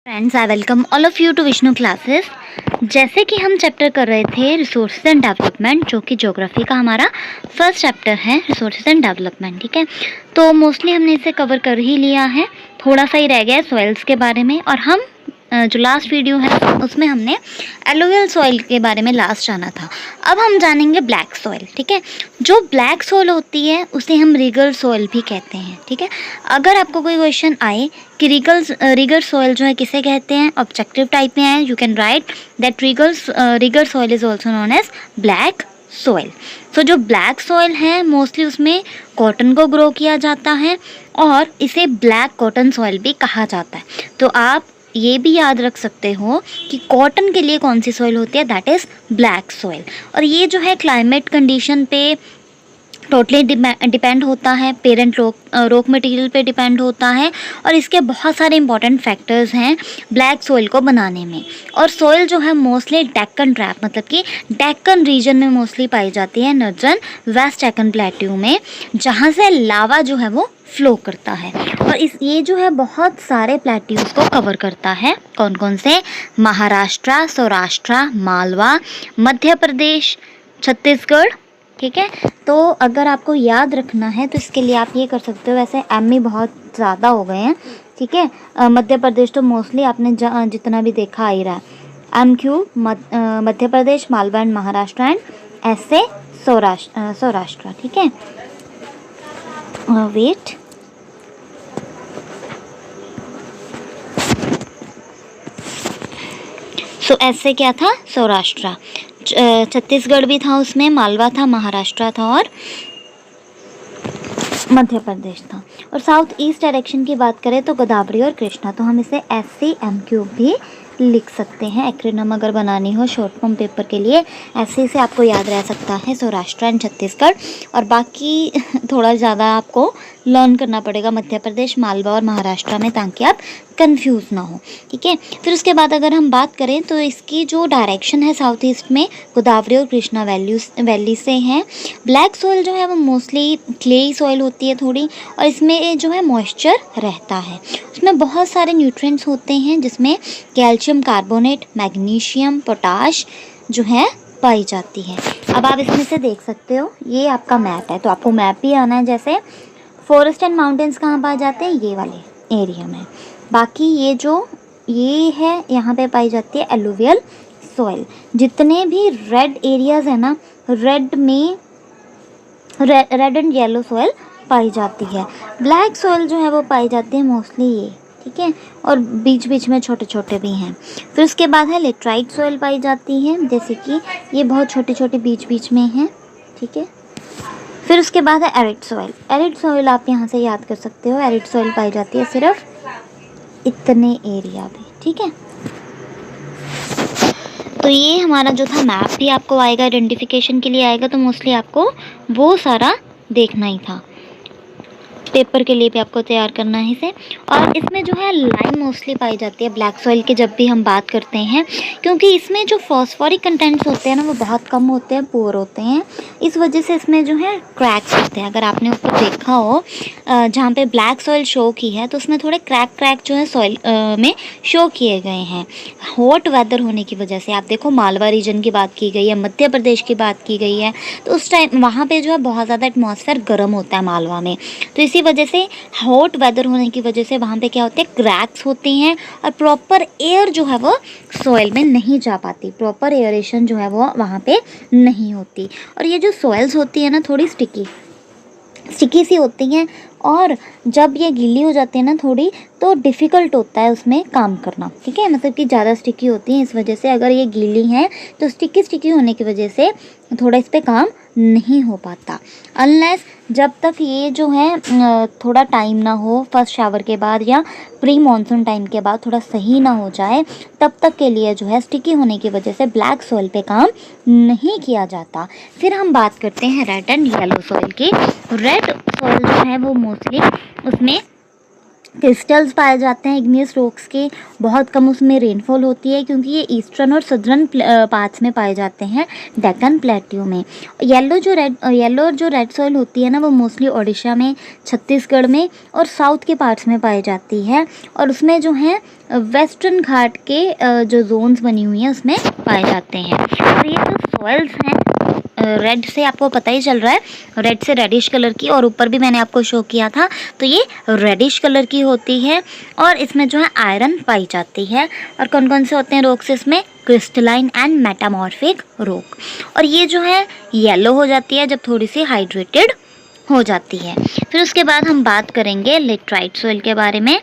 Friends, I welcome all of you to Vishnu classes. जैसे कि हम चैप्टर कर रहे थे रिसोर्सेज एंड डेवलपमेंट, जो कि ज्योग्राफी का हमारा फर्स्ट चैप्टर है, रिसोर्सेज एंड डेवलपमेंट। ठीक है, तो मोस्टली हमने इसे कवर कर ही लिया है। थोड़ा सा ही रह गया है सॉइल्स के बारे में, और हम जो लास्ट वीडियो है उसमें हमने एलुवियल सॉइल के बारे में लास्ट जाना था। अब हम जानेंगे ब्लैक सॉइल। ठीक है, जो ब्लैक सॉइल होती है उसे हम रिगर सॉइल भी कहते हैं। ठीक है, अगर आपको कोई क्वेश्चन आए कि रिगर सॉइल जो है किसे कहते हैं, ऑब्जेक्टिव टाइप में है, you can write that regur soil is also known as black soil. So जो ब्लैक सॉइल है मोस्टली उसमें कॉटन को ग्रो किया जाता है और इसे ब्लैक कॉटन सॉइल भी कहा जाता है। तो आप ये भी याद रख सकते हो कि कॉटन के लिए कौन सी सॉइल होती है, दैट इज़ ब्लैक सॉइल। और ये जो है क्लाइमेट कंडीशन पे टोटली डिपेंड होता है, पेरेंट रॉक मटेरियल पे डिपेंड होता है, और इसके बहुत सारे इंपॉर्टेंट फैक्टर्स हैं ब्लैक सॉइल को बनाने में। और सॉइल जो है मोस्टली डेक्कन ट्रैप मतलब कि डेक्कन रीजन में मोस्टली पाई जाती है, नॉर्दर्न वेस्ट डेक्कन प्लेट्यू में, जहाँ से लावा जो है वो फ्लो करता है। और ये जो है बहुत सारे प्लेट्यूज को कवर करता है। कौन कौन से? महाराष्ट्र, सौराष्ट्र, मालवा, मध्य प्रदेश, छत्तीसगढ़। ठीक है, तो अगर आपको याद रखना है तो इसके लिए आप ये कर सकते हो। वैसे एम ई बहुत ज़्यादा हो गए हैं। ठीक है, मध्य प्रदेश तो मोस्टली आपने जितना भी देखा आ ही रहा है। M Q Madhya Pradesh, Malwa and Maharashtra, and ऐसे सौराष्ट्र। ठीक है, वेट, सो ऐसे क्या था? सौराष्ट्र। छत्तीसगढ़ भी था, उसमें मालवा था, महाराष्ट्र था और मध्य प्रदेश था। और साउथ ईस्ट डायरेक्शन की बात करें तो गोदावरी और कृष्णा। तो हम इसे SCMQ भी लिख सकते हैं। एक्रोनिम अगर बनानी हो शॉर्ट फॉर्म पेपर के लिए, ऐसे से आपको याद रह सकता है सौराष्ट्र एंड छत्तीसगढ़। और बाकी थोड़ा ज़्यादा आपको लर्न करना पड़ेगा मध्य प्रदेश, मालवा और महाराष्ट्र में, ताकि आप कंफ्यूज ना हो। ठीक है, फिर उसके बाद अगर हम बात करें तो इसकी जो डायरेक्शन है साउथ ईस्ट में गोदावरी और कृष्णा वैली से है। ब्लैक सॉइल जो है वो मोस्टली क्लेई सॉइल होती है थोड़ी, और इसमें जो है मॉइस्चर रहता है। उसमें बहुत सारे न्यूट्रिएंट्स होते हैं, जिसमें कैल्शियम कार्बोनेट, मैग्नीशियम, पोटाश जो है पाई जाती है। अब आप इसमें से देख सकते हो, ये आपका मैप है, तो आपको मैप भी आना है। जैसे फॉरेस्ट एंड माउंटेन्स कहाँ पाए जाते हैं? ये वाले एरिया में। बाकी ये है, यहाँ पे पाई जाती है एलुवियल सॉइल। जितने भी रेड एरियाज है ना, रेड एंड येलो सॉइल पाई जाती है। ब्लैक सॉइल जो है वो पाई जाती है मोस्टली ये। ठीक है, और बीच बीच में छोटे छोटे भी हैं। फिर उसके बाद है लेटराइट सॉइल पाई जाती है, जैसे कि ये बहुत छोटे छोटे बीच बीच में हैं। ठीक है, फिर उसके बाद है एरिड सॉइल। एरिड सॉइल आप यहाँ से याद कर सकते हो, एरिड सॉइल पाई जाती है सिर्फ इतने एरिया पे। ठीक है, तो ये हमारा जो था मैप भी आपको आएगा, आइडेंटिफिकेशन के लिए आएगा, तो मोस्टली आपको वो सारा देखना ही था। पेपर के लिए भी आपको तैयार करना है इसे। और इसमें जो है लाइम मोस्टली पाई जाती है ब्लैक सॉइल की जब भी हम बात करते हैं, क्योंकि इसमें जो फॉस्फोरिक कंटेंट्स होते हैं ना वो बहुत कम होते हैं, पुअर होते हैं। इस वजह से इसमें जो है क्रैक्स होते हैं। अगर आपने ऊपर देखा हो जहाँ पे ब्लैक सॉइल शो की है, तो उसमें थोड़े क्रैक जो है सॉइल में शो किए गए हैं। हॉट वेदर होने की वजह से, आप देखो मालवा रीजन की बात की गई है, मध्य प्रदेश की बात की गई है, तो उस टाइम वहाँ पे जो है बहुत ज़्यादा एटमॉस्फेयर गर्म होता है मालवा में। तो इसी वजह से हॉट वेदर होने की वजह से वहाँ पे क्या होते हैं, क्रैक्स होती हैं, और प्रॉपर एयर जो है वो सॉइल में नहीं जा पाती, प्रॉपर एयरेशन जो है वो वहाँ पे नहीं होती। और ये जो सॉइल्स होती है ना, थोड़ी स्टिकी सी होती हैं, और जब ये गीली हो जाती है ना थोड़ी, तो डिफ़िकल्ट होता है उसमें काम करना। ठीक है, मतलब कि ज़्यादा स्टिकी होती हैं, इस वजह से अगर ये गीली हैं तो स्टिकी होने की वजह से थोड़ा इस पर काम नहीं हो पाता। अनलेस जब तक ये जो है थोड़ा टाइम ना हो, फर्स्ट शावर के बाद या प्री मानसून टाइम के बाद थोड़ा सही ना हो जाए, तब तक के लिए जो है स्टिकी होने की वजह से ब्लैक सॉइल पे काम नहीं किया जाता। फिर हम बात करते हैं रेड एंड येलो सॉइल की। रेड सॉइल जो है वो मोस्टली उसमें क्रिस्टल्स पाए जाते हैं इग्नियस रॉक्स के। बहुत कम उसमें रेनफॉल होती है क्योंकि ये ईस्टर्न और सदर्न पार्ट्स में पाए जाते हैं डेक्कन प्लेट्यू में। येलो और जो रेड सॉइल होती है ना, वो मोस्टली ओडिशा में, छत्तीसगढ़ में और साउथ के पार्ट्स में पाई जाती है। और उसमें जो है वेस्टर्न घाट के जो जोन्स बनी हुई हैं उसमें पाए जाते हैं। और ये जो सॉइल्स हैं रेड से आपको पता ही चल रहा है, रेड से रेडिश कलर की, और ऊपर भी मैंने आपको शो किया था तो ये रेडिश कलर की होती है। और इसमें जो है आयरन पाई जाती है। और कौन कौन से होते हैं रॉक्स इसमें? Crystalline and metamorphic rock. और ये जो है येलो हो जाती है जब थोड़ी सी हाइड्रेटेड हो जाती है। फिर उसके बाद हम बात करेंगे लेटराइट सॉइल के बारे में।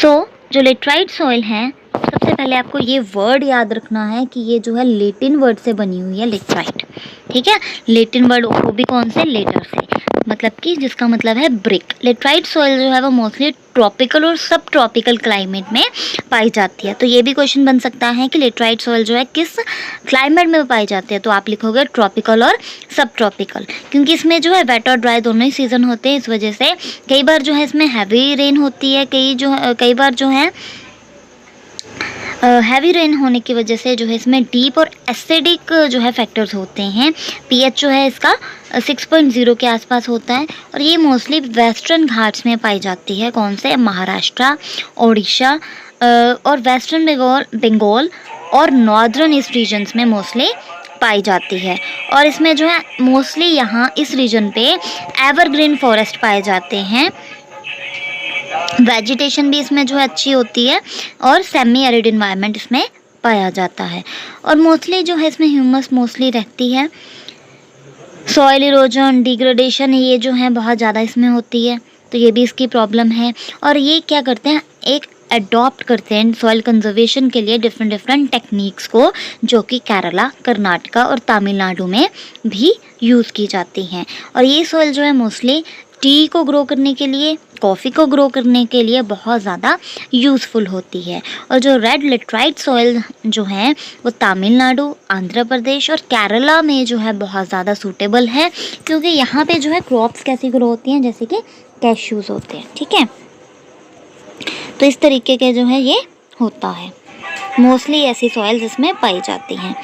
जो लेटराइट सॉइल है, सबसे पहले आपको ये वर्ड याद रखना है कि ये जो है लेटिन वर्ड से बनी हुई है लेटराइट। ठीक है, लेटिन वर्ड, वो भी कौन से? लेटर से, मतलब कि जिसका मतलब है ब्रिक। लेटराइट सॉइल जो है वो मोस्टली ट्रॉपिकल और सब ट्रॉपिकल क्लाइमेट में पाई जाती है। तो ये भी क्वेश्चन बन सकता है कि लेटराइट सॉइल जो है किस क्लाइमेट में पाई जाती है, तो आप लिखोगे ट्रॉपिकल और सब ट्रॉपिकल, क्योंकि इसमें जो है वेट और ड्राई दोनों ही सीजन होते हैं। इस वजह से कई बार जो है इसमें हैवी रेन होती है, कई बार जो है हैवी रेन होने की वजह से जो है इसमें डीप और एसिडिक जो है फैक्टर्स होते हैं। पीएच जो है इसका 6.0 के आसपास होता है। और ये मोस्टली वेस्टर्न घाट्स में पाई जाती है। कौन से? महाराष्ट्र, ओडिशा और वेस्टर्न बंगाल और नॉर्दर्न ईस्ट रीजन्स में मोस्टली पाई जाती है। और इसमें जो है मोस्टली यहाँ इस रीजन पे एवरग्रीन फॉरेस्ट पाए जाते हैं। वेजिटेशन भी इसमें जो है अच्छी होती है और सेमी एरिड इन्वायरमेंट इसमें पाया जाता है। और मोस्टली जो है इसमें ह्यूमस मोस्टली रहती है। सॉइल इरोजन, डिग्रेडेशन ये जो है बहुत ज़्यादा इसमें होती है, तो ये भी इसकी प्रॉब्लम है। और ये क्या करते हैं, एक अडॉप्ट करते हैं सॉइल कंजर्वेशन के लिए डिफरेंट टेक्निक्स को, जो कि केरला, कर्नाटका और तमिलनाडु में भी यूज़ की जाती हैं। और ये सॉइल जो है मोस्टली टी को ग्रो करने के लिए, कॉफ़ी को ग्रो करने के लिए बहुत ज़्यादा यूज़फुल होती है। और जो रेड लेटराइट सॉइल जो है वो तमिलनाडु, आंध्र प्रदेश और केरला में जो है बहुत ज़्यादा सूटेबल है, क्योंकि यहाँ पे जो है क्रॉप्स कैसी ग्रो होती हैं, जैसे कि कैश्यूज़ होते हैं। ठीक है, तो इस तरीके के जो है ये होता है, मोस्टली ऐसी सॉइल्स इसमें पाई जाती हैं।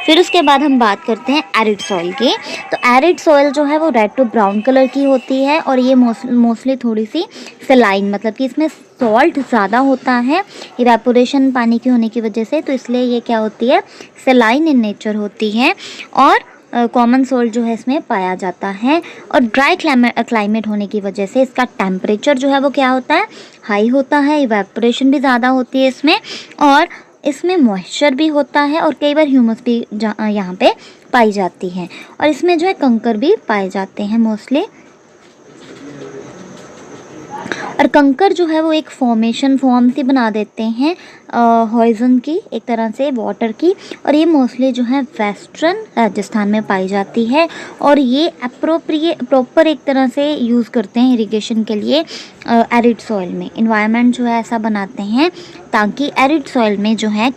फिर उसके बाद हम बात करते हैं एरिड सॉइल की। तो एरिड सॉइल जो है वो रेड टू ब्राउन कलर की होती है। और ये मोस्टली थोड़ी सी सलाइन, मतलब कि इसमें सॉल्ट ज़्यादा होता है इवेपोरेशन पानी की होने की वजह से, तो इसलिए ये क्या होती है, सलाइन इन नेचर होती है। और कॉमन सॉल्ट जो है इसमें पाया जाता है। और ड्राई क्लाइमेट होने की वजह से इसका टेम्परेचर जो है वो क्या होता है, हाई होता है, इवेपोरेशन भी ज़्यादा होती है इसमें, और इसमें मॉइस्चर भी होता है, और कई बार ह्यूमस भी यहाँ पे पाई जाती है। और इसमें जो है कंकर भी पाए जाते हैं मोस्टली। और कंकर जो है वो एक फॉर्म सी बना देते हैं हॉरिज़न की, एक तरह से वाटर की। और ये मोस्टली जो है वेस्टर्न राजस्थान में पाई जाती है। और ये प्रॉपर एक तरह से यूज़ करते हैं इरिगेशन के लिए एरिड सॉइल में। इन्वायरमेंट जो है ऐसा बनाते हैं ताकि एरिड सॉइल में जो है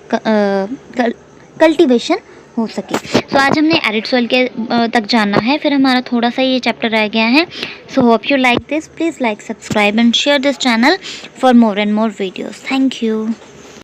कल्टीवेशन हो सके। तो आज हमने एरिड सॉइल के तक जाना है, फिर हमारा थोड़ा सा ये चैप्टर रह गया है। So hope you like this, please like, subscribe and share this channel for more and more videos. Thank you.